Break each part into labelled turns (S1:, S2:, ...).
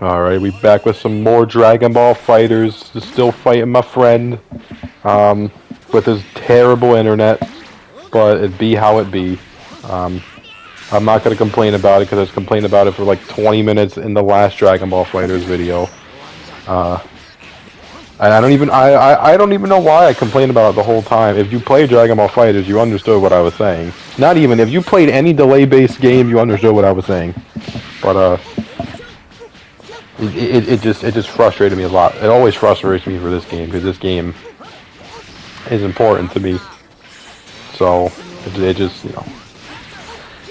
S1: Alright, we back with some more Dragon Ball Fighters. Still fighting my friend with his terrible internet, but it be how it be. I'm not going to complain about it because I was complaining about it for like 20 minutes in the last Dragon Ball Fighters video. And I don't even know why I complained about it the whole time. If you play Dragon Ball Fighters, you understood what I was saying. Not even if you played any delay-based game, you understood what I was saying. But it just frustrated me a lot. It always frustrates me for this game because this game is important to me. So it just, you know,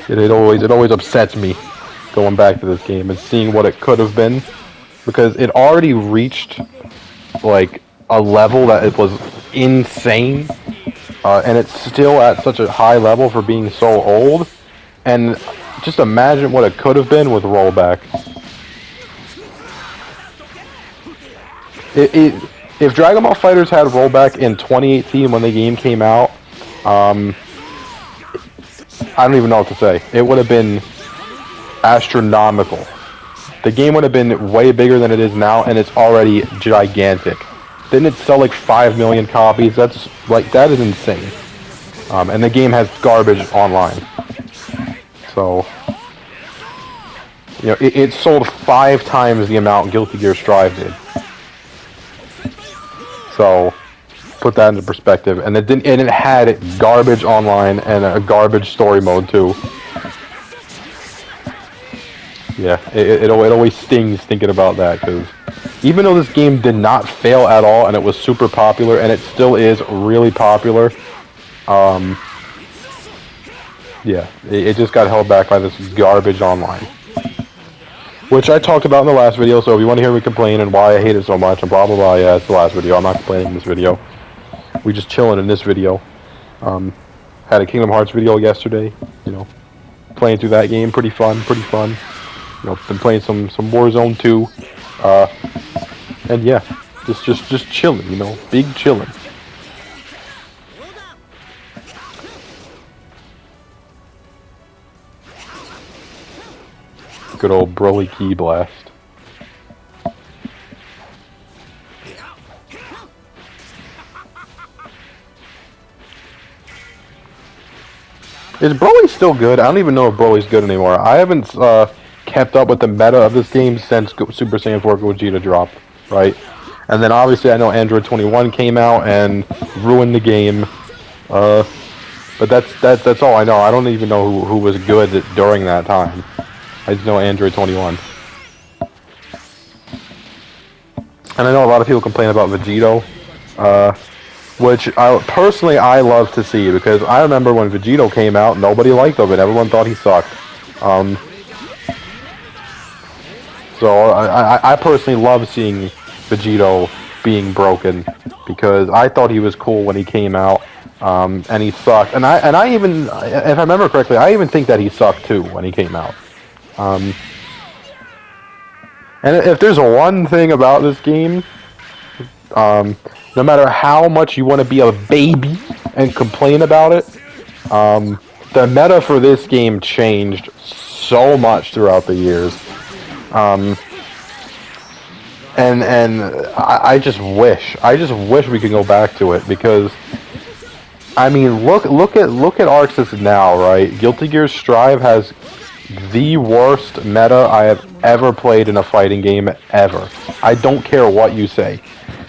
S1: it always upsets me going back to this game and seeing what it could have been, because it already reached like a level that it was insane, and it's still at such a high level for being so old. And just imagine what it could have been with rollback. If Dragon Ball Fighters had rollback in 2018 when the game came out, I don't even know what to say. It would have been astronomical. The game would have been way bigger than it is now, and it's already gigantic. Didn't it sell like 5 million copies? That is insane. And the game has garbage online. So, you know, it sold 5 times the amount Guilty Gear Strive did. So, put that into perspective. And it had garbage online and a garbage story mode too. Yeah, it always stings thinking about that, because even though this game did not fail at all and it was super popular, and it still is really popular, yeah, it just got held back by this garbage online. Which I talked about in the last video, so if you want to hear me complain and why I hate it so much and blah blah blah, yeah, it's the last video. I'm not complaining in this video. We just chilling in this video. Had a Kingdom Hearts video yesterday, you know, playing through that game, pretty fun. You know, been playing some Warzone 2, and yeah, just chilling, you know, big chilling. Good old Broly Ki Blast. Is Broly still good? I don't even know if Broly's good anymore. I haven't kept up with the meta of this game since Super Saiyan 4 Gogeta dropped, right? And then obviously I know Android 21 came out and ruined the game. But that's all I know. I don't even know who was good during that time. I just know Android 21. And I know a lot of people complain about VEGITO, which personally I love to see, because I remember when VEGITO came out, nobody liked him and everyone thought he sucked. So I personally love seeing VEGITO being broken, because I thought he was cool when he came out, and he sucked. And I even, if I remember correctly, I even think that he sucked too when he came out. And if there's one thing about this game, no matter how much you want to be a baby and complain about it, the meta for this game changed so much throughout the years. And I just wish we could go back to it, because I mean, look at Arc System now, right? Guilty Gear Strive has the worst meta I have ever played in a fighting game ever. I don't care what you say.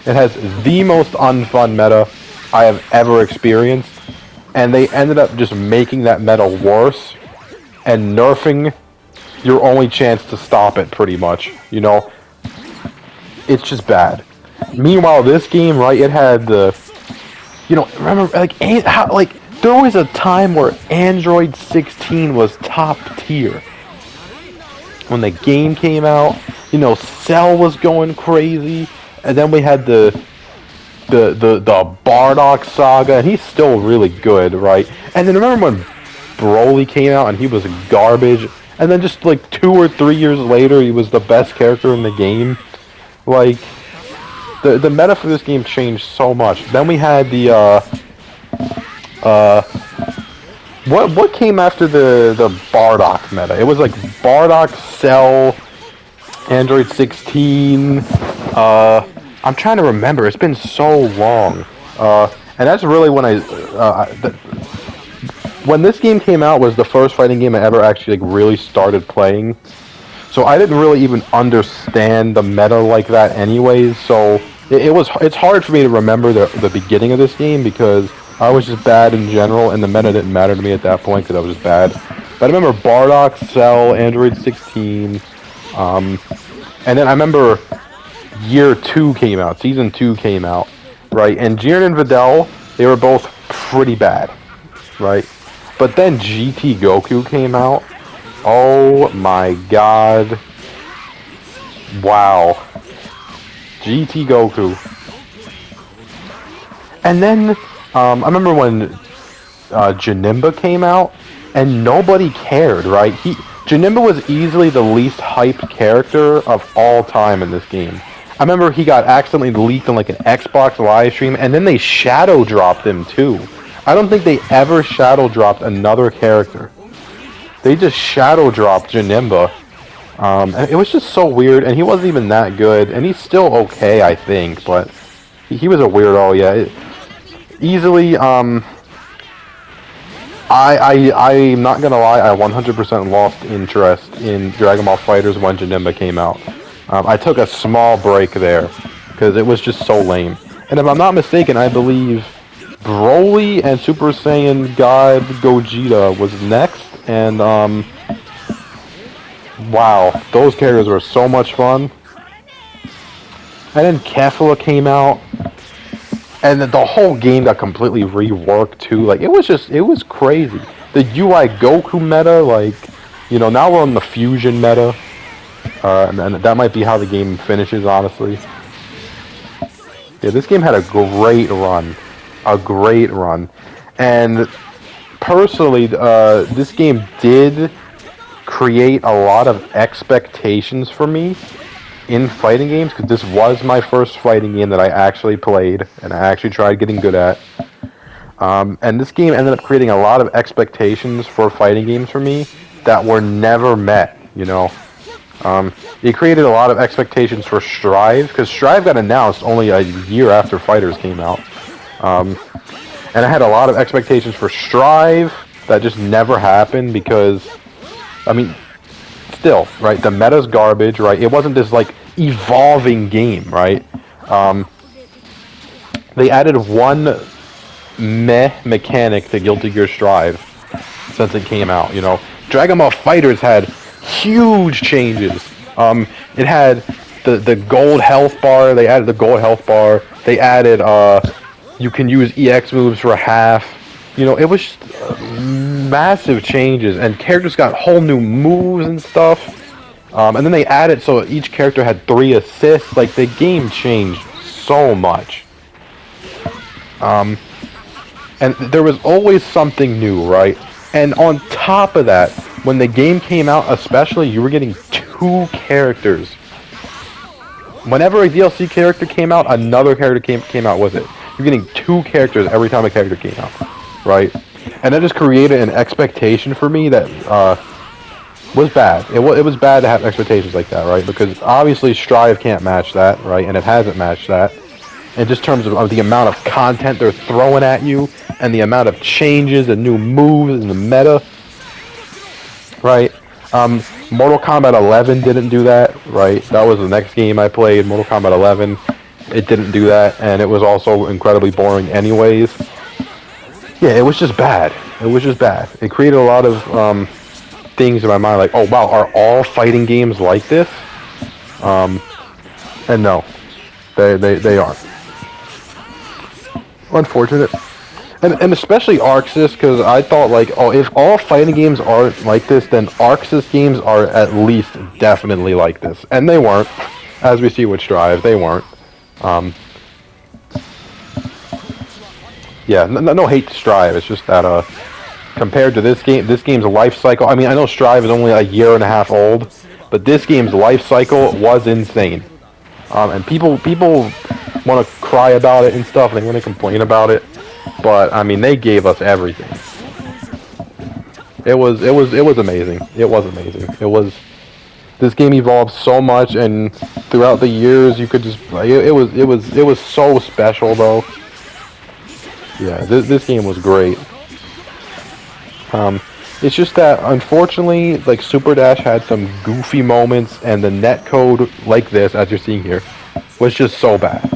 S1: It has the most unfun meta I have ever experienced, and they ended up just making that meta worse and nerfing your only chance to stop it, pretty much. You know, it's just bad. Meanwhile, this game, right, it had the, you know, remember, like there was a time where Android 16 was top tier. When the game came out, you know, Cell was going crazy, and then we had the Bardock saga, and he's still really good, right? And then remember when Broly came out and he was garbage, and then just like 2 or 3 years later he was the best character in the game. Like, the meta for this game changed so much. Then we had the what came after the Bardock meta? It was like Bardock, Cell, Android 16. I'm trying to remember. It's been so long. And that's really when when this game came out was the first fighting game I ever actually like really started playing. So I didn't really even understand the meta like that anyways. So it's hard for me to remember the beginning of this game because I was just bad in general and the meta didn't matter to me at that point because I was just bad. But I remember Bardock, Cell, Android 16, and then I remember Year 2 came out, Season 2 came out, right? And Jiren and Videl, they were both pretty bad, right? But then GT Goku came out. Oh my god. Wow. GT Goku. And then, I remember when Janemba came out, and nobody cared, right? Janemba was easily the least hyped character of all time in this game. I remember he got accidentally leaked on like an Xbox live stream, and then they shadow dropped him too. I don't think they ever shadow dropped another character. They just shadow dropped Janemba. And it was just so weird, and he wasn't even that good, and he's still okay, I think, but he was a weirdo, yeah. Easily, I'm not gonna lie, I 100% lost interest in Dragon Ball FighterZ when Janemba came out. I took a small break there, because it was just so lame. And if I'm not mistaken, I believe Broly and Super Saiyan God Gogeta was next, and wow, those characters were so much fun. And then Kefla came out, and the whole game got completely reworked too. Like, it was crazy. The UI Goku meta, like, you know, now we're on the fusion meta, and that might be how the game finishes, honestly. Yeah, this game had a great run. A great run. And personally, this game did create a lot of expectations for me in fighting games, because this was my first fighting game that I actually played and I actually tried getting good at. And this game ended up creating a lot of expectations for fighting games for me that were never met, you know. It created a lot of expectations for Strive, because Strive got announced only a year after Fighterz came out. And I had a lot of expectations for Strive that just never happened because, I mean, still, right, the meta's garbage, right? It wasn't this, like, evolving game, right? They added one mechanic to Guilty Gear Strive since it came out, you know? Dragon Ball FighterZ had huge changes. It had the gold health bar, they added the gold health bar, they added, you can use EX moves for half. You know, it was just, massive changes, and characters got whole new moves and stuff. And then they added so each character had 3 assists. Like, the game changed so much. And there was always something new, right? And on top of that, when the game came out, especially, you were getting 2 characters. Whenever a DLC character came out, another character came out with it. You're getting 2 characters every time a character came out, right? And that just created an expectation for me that was bad. It was bad to have expectations like that, right? Because obviously Strive can't match that, right? And it hasn't matched that. In just terms of the amount of content they're throwing at you, and the amount of changes and new moves in the meta, right? Mortal Kombat 11 didn't do that, right? That was the next game I played, Mortal Kombat 11. It didn't do that, and it was also incredibly boring anyways. Yeah, it was just bad. It was just bad. It created a lot of things in my mind, like, oh wow, are all fighting games like this? And no, they aren't. Unfortunate. And especially Arc Sys, because I thought, like, oh, if all fighting games are like this, then Arc Sys games are at least definitely like this. And they weren't. As we see with Strive, they weren't. Yeah, no hate to Strive, it's just that, compared to this game's life cycle, I mean, I know Strive is only a year and a half old, but this game's life cycle was insane. And people want to cry about it and stuff, they want to complain about it, but, I mean, they gave us everything. It was amazing. It was amazing. this game evolved so much, and throughout the years, you could just like it was so special though. Yeah, this game was great. It's just that unfortunately, like Super Dash had some goofy moments, and the netcode like this, as you're seeing here, was just so bad.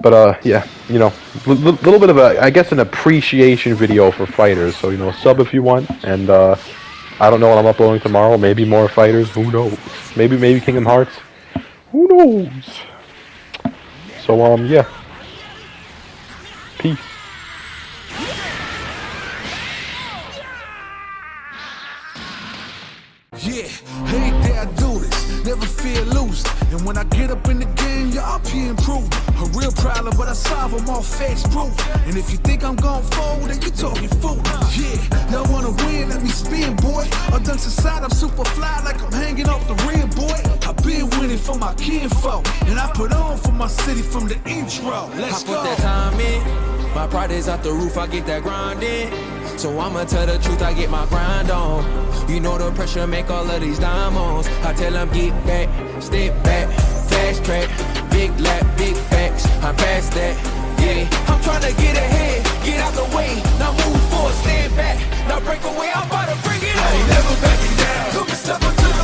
S1: But yeah, you know, little bit of a, I guess, an appreciation video for Fighterz. So you know, sub if you want, and I don't know what I'm uploading tomorrow. Maybe more Fighterz. Who knows? Maybe Kingdom Hearts. Who knows? So yeah. Peace.
S2: Yeah, every day I do this, never feel loose. And when I get up in the game, y'all be improved. A real problem, but I solve them all facts proof. And if you think I'm gon' fold, then you talking fool. Yeah, y'all wanna win, let me spin, boy. All dunks aside, I'm super fly like I'm hanging off the rim, boy. I've been winning for my kinfolk, and I put on for my city from the intro. Let's go.
S3: I put that time in, my pride is out the roof, I get that grind in. So I'ma tell the truth, I get my grind on. You know the pressure make all of these diamonds. I tell them get back, step back, fast track, big lap, big facts. I'm past that, yeah. I'm trying to get ahead, get out the way. Now move forward, stand back, now break away. I'm about to bring it on. I ain't never backing down. Look, step up to the